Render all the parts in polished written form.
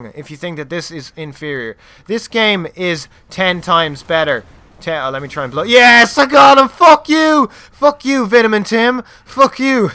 if you think that this is inferior. This game is 10 times better. Let me try and blow. Yes, I got him. Fuck you. Fuck you, Vitamin Tim. Fuck you.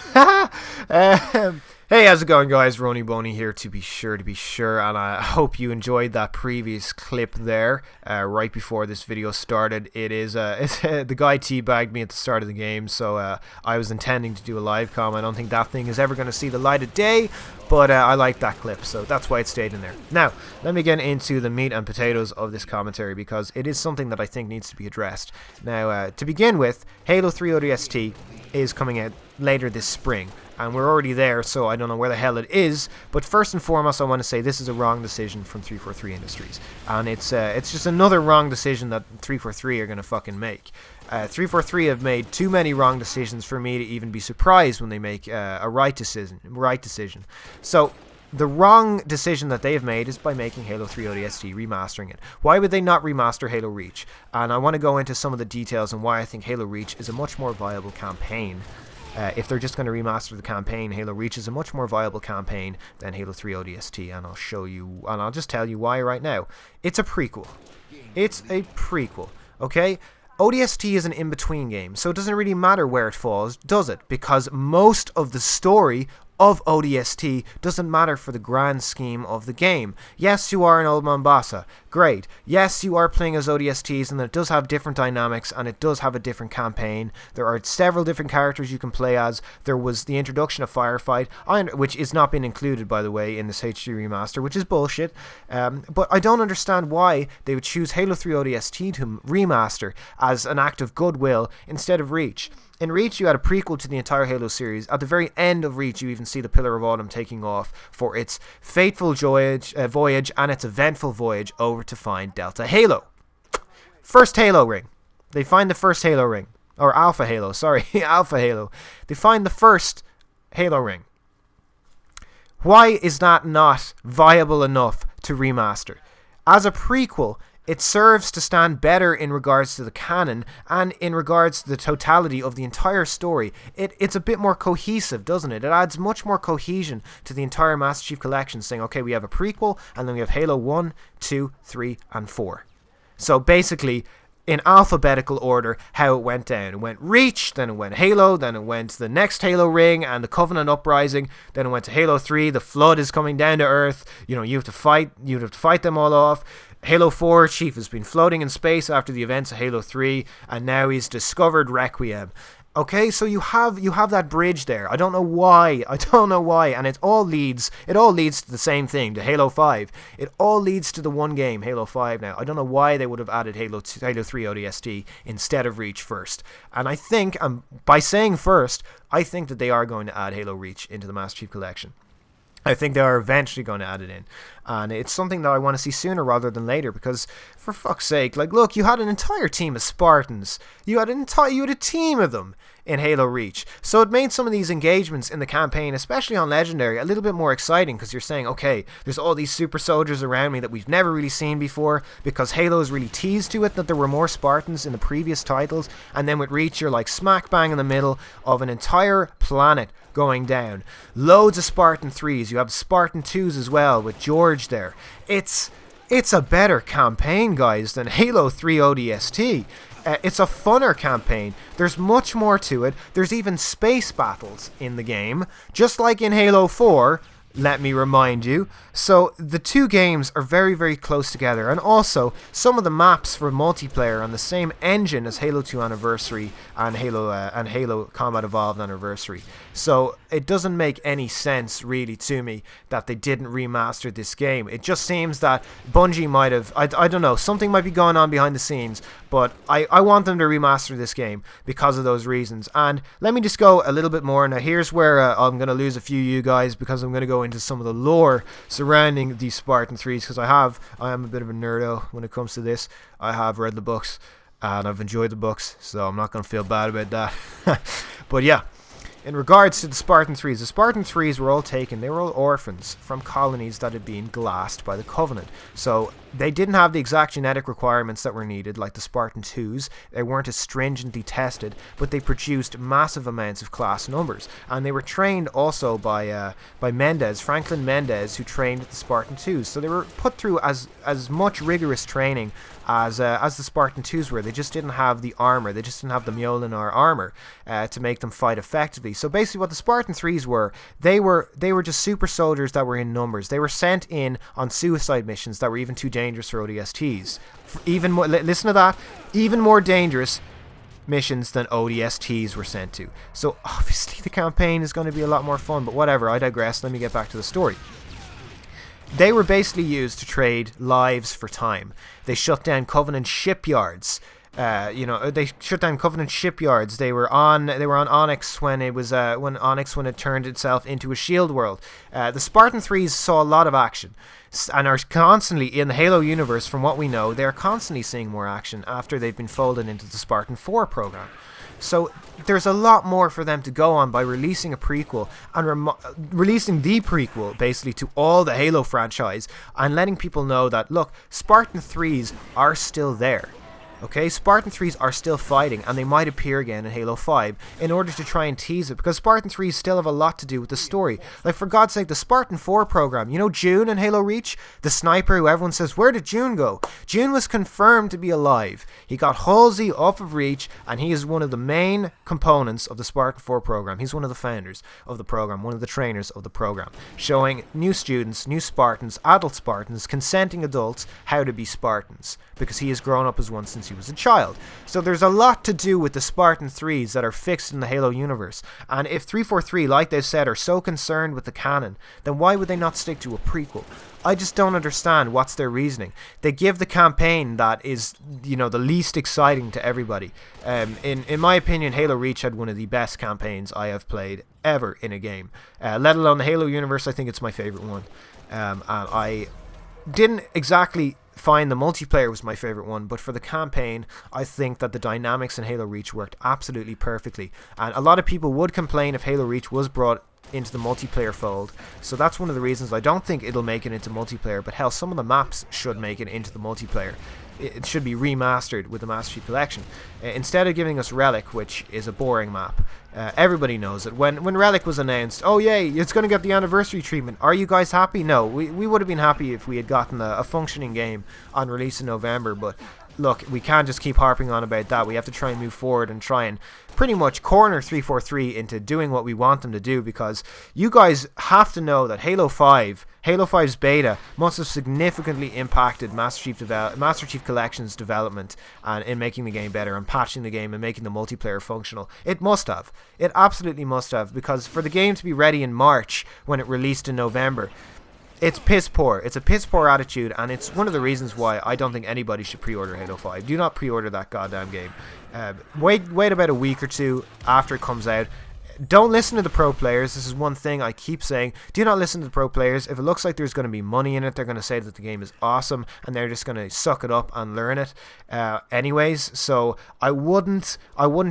Hey, how's it going, guys? Rony Boney here to be sure, and I hope you enjoyed that previous clip there, right before this video started. It is, the guy teabagged me at the start of the game, so I was intending to do a live com. I don't think that thing is ever going to see the light of day, but I like that clip, so that's why it stayed in there. Now, let me get into the meat and potatoes of this commentary, because it is something that I think needs to be addressed. Now, to begin with, Halo 3 ODST is coming out later this spring, and we're already there, so I don't know where the hell it is. But first and foremost, I want to say this is a wrong decision from 343 Industries, and it's just another wrong decision that 343 are gonna fucking make. 343 have made too many wrong decisions for me to even be surprised when they make a right decision. So the wrong decision that they've made is by making Halo 3 ODST, remastering it. Why would they not remaster Halo Reach? And I want to go into some of the details and why I think Halo Reach is a much more viable campaign. If they're just going to remaster the campaign, Halo Reach is a much more viable campaign than Halo 3 ODST, and I'll show you, and I'll just tell you why right now. It's a prequel. It's a prequel, okay? ODST is an in-between game, so it doesn't really matter where it falls, does it? Because most of the story of ODST doesn't matter for the grand scheme of the game. Yes, you are in Old Mombasa. Great. Yes, you are playing as ODSTs, and it does have different dynamics, and it does have a different campaign. There are several different characters you can play as. There was the introduction of Firefight, which is not being included, by the way, in this HD remaster, which is bullshit. But I don't understand why they would choose Halo 3 ODST to remaster as an act of goodwill instead of Reach. In Reach, you had a prequel to the entire Halo series. At the very end of Reach, you even see the Pillar of Autumn taking off for its fateful voyage and its eventful voyage over to find Delta Halo. First Halo ring. They find the first Halo ring. Or Alpha Halo, sorry. Alpha Halo. They find the first Halo ring. Why is that not viable enough to remaster? As a prequel, it serves to stand better in regards to the canon and in regards to the totality of the entire story. It's a bit more cohesive, doesn't it? It adds much more cohesion to the entire Master Chief Collection, saying, okay, we have a prequel, and then we have Halo 1, 2, 3, and 4. So basically, in alphabetical order, how it went down. It went Reach, then it went Halo, then it went the next Halo ring and the Covenant Uprising, then it went to Halo 3, the Flood is coming down to Earth, you have to fight them all off. Halo 4, Chief has been floating in space after the events of Halo 3, and now he's discovered Requiem. Okay, so you have that bridge there. I don't know why, and it all leads to the same thing, to Halo 5. It all leads to the one game, Halo 5 now. I don't know why they would have added Halo 3 ODST instead of Reach first. And I think, by saying first, I think that they are going to add Halo Reach into the Master Chief Collection. I think they are eventually going to add it in, and it's something that I want to see sooner rather than later, because for fuck's sake, like, look, you had an entire team of Spartans, you had a team of them in Halo Reach, so it made some of these engagements in the campaign, especially on Legendary, a little bit more exciting, because you're saying, okay, there's all these super soldiers around me that we've never really seen before, because Halo's really teased to it that there were more Spartans in the previous titles, and then with Reach, you're like smack bang in the middle of an entire planet going down. Loads of Spartan 3s. You have Spartan 2s as well with George there. It's a better campaign, guys, than Halo 3 ODST. It's a funner campaign. There's much more to it. There's even space battles in the game, just like in Halo 4. Let me remind you. So the two games are very, very close together, and also some of the maps for multiplayer on the same engine as Halo 2 Anniversary and Halo Combat Evolved Anniversary. So it doesn't make any sense really to me that they didn't remaster this game. It just seems that Bungie might have, I don't know, something might be going on behind the scenes, but I want them to remaster this game because of those reasons. And let me just go a little bit more. Now here's where I'm going to lose a few of you guys, because I'm going to go into some of the lore surrounding these Spartan 3s, because I am a bit of a nerdo when it comes to this. I have read the books and I've enjoyed the books, so I'm not going to feel bad about that. But yeah, In regards to the Spartan 3s were all taken, they were all orphans from colonies that had been glassed by the Covenant. So they didn't have the exact genetic requirements that were needed like the Spartan 2s. They weren't as stringently tested, but they produced massive amounts of class numbers. And they were trained also by Franklin Mendez, who trained the Spartan 2s. So they were put through as much rigorous training as the Spartan 2s were. They just didn't have the armor. They just didn't have the Mjolnir armor to make them fight effectively. So basically what the Spartan 3s were, they were just super soldiers that were in numbers. They were sent in on suicide missions that were even too dangerous for ODSTs. Even more, listen to that, even more dangerous missions than ODSTs were sent to. So obviously the campaign is going to be a lot more fun, but whatever, I digress. Let me get back to the story. They were basically used to trade lives for time. They shut down Covenant shipyards. They shut down Covenant shipyards. They were on Onyx when Onyx had turned itself into a shield world. The Spartan 3s saw a lot of action and are constantly in the Halo universe. From what we know, they are constantly seeing more action after they've been folded into the Spartan 4 program. So there's a lot more for them to go on by releasing a prequel and releasing the prequel basically to all the Halo franchise and letting people know that, look, Spartan 3s are still there. Okay, Spartan 3s are still fighting, and they might appear again in Halo 5 in order to try and tease it, because Spartan 3s still have a lot to do with the story. Like, for God's sake, the Spartan 4 program, you know June in Halo Reach? The sniper who everyone says, where did June go? June was confirmed to be alive. He got Halsey off of Reach, and he is one of the main components of the Spartan 4 program. He's one of the founders of the program, one of the trainers of the program, showing new students, new Spartans, adult Spartans, consenting adults, how to be Spartans, because he has grown up as one since he was a child. So there's a lot to do with the Spartan 3s that are fixed in the Halo universe. And if 343, like they've said, are so concerned with the canon, then why would they not stick to a prequel? I just don't understand what's their reasoning. They give the campaign that is, the least exciting to everybody. In my opinion, Halo Reach had one of the best campaigns I have played ever in a game. Let alone the Halo universe, I think it's my favorite one. And I didn't exactly find the multiplayer was my favorite one, but for the campaign, I think that the dynamics in Halo Reach worked absolutely perfectly. And a lot of people would complain if Halo Reach was brought into the multiplayer fold, so that's one of the reasons I don't think it'll make it into multiplayer. But hell, some of the maps should make it into the multiplayer. It should be remastered with the Master Chief Collection instead of giving us Relic, which is a boring map. Everybody knows it. When Relic was announced, oh yay, it's going to get the anniversary treatment. Are you guys happy? No, we would have been happy if we had gotten a functioning game on release in November, but look, we can't just keep harping on about that. We have to try and move forward and try and pretty much corner 343 into doing what we want them to do, because you guys have to know that Halo 5's beta must have significantly impacted Master Chief Collection's development and in making the game better and patching the game and making the multiplayer functional. It must have. It absolutely must have, because for the game to be ready in March when it released in November, it's piss poor. It's a piss poor attitude, and it's one of the reasons why I don't think anybody should pre-order Halo 5. Do not pre-order that goddamn game. Wait about a week or two after it comes out. Don't listen to the pro players. This is one thing I keep saying. Do not listen to the pro players. If it looks like there's going to be money in it, they're going to say that the game is awesome, and they're just going to suck it up and learn it anyways. So I wouldn't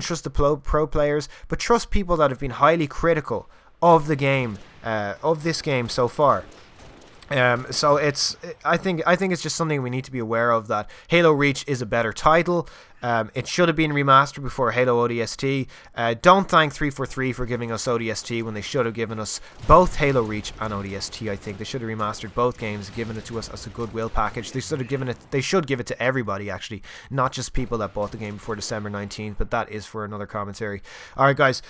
trust the pro players, but trust people that have been highly critical of the game, of this game so far. So I think it's just something we need to be aware of, that Halo Reach is a better title. It should have been remastered before Halo ODST. Don't thank 343 for giving us ODST when they should have given us both Halo Reach and ODST. I think they should have remastered both games, given it to us as a goodwill package. They should give it to everybody, actually, not just people that bought the game before December 19th, but that is for another commentary. Alright guys,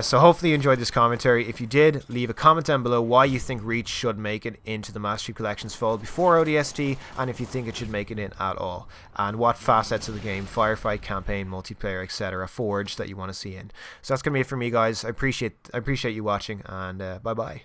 so hopefully you enjoyed this commentary. If you did, leave a comment down below why you think Reach should make it into the Master Chief Collection's fold before ODST, and if you think it should make it in at all, and what facets of the game, firefight, campaign, multiplayer, etc., Forge, that you want to see in. So that's gonna be it for me, guys. I appreciate you watching, and bye bye.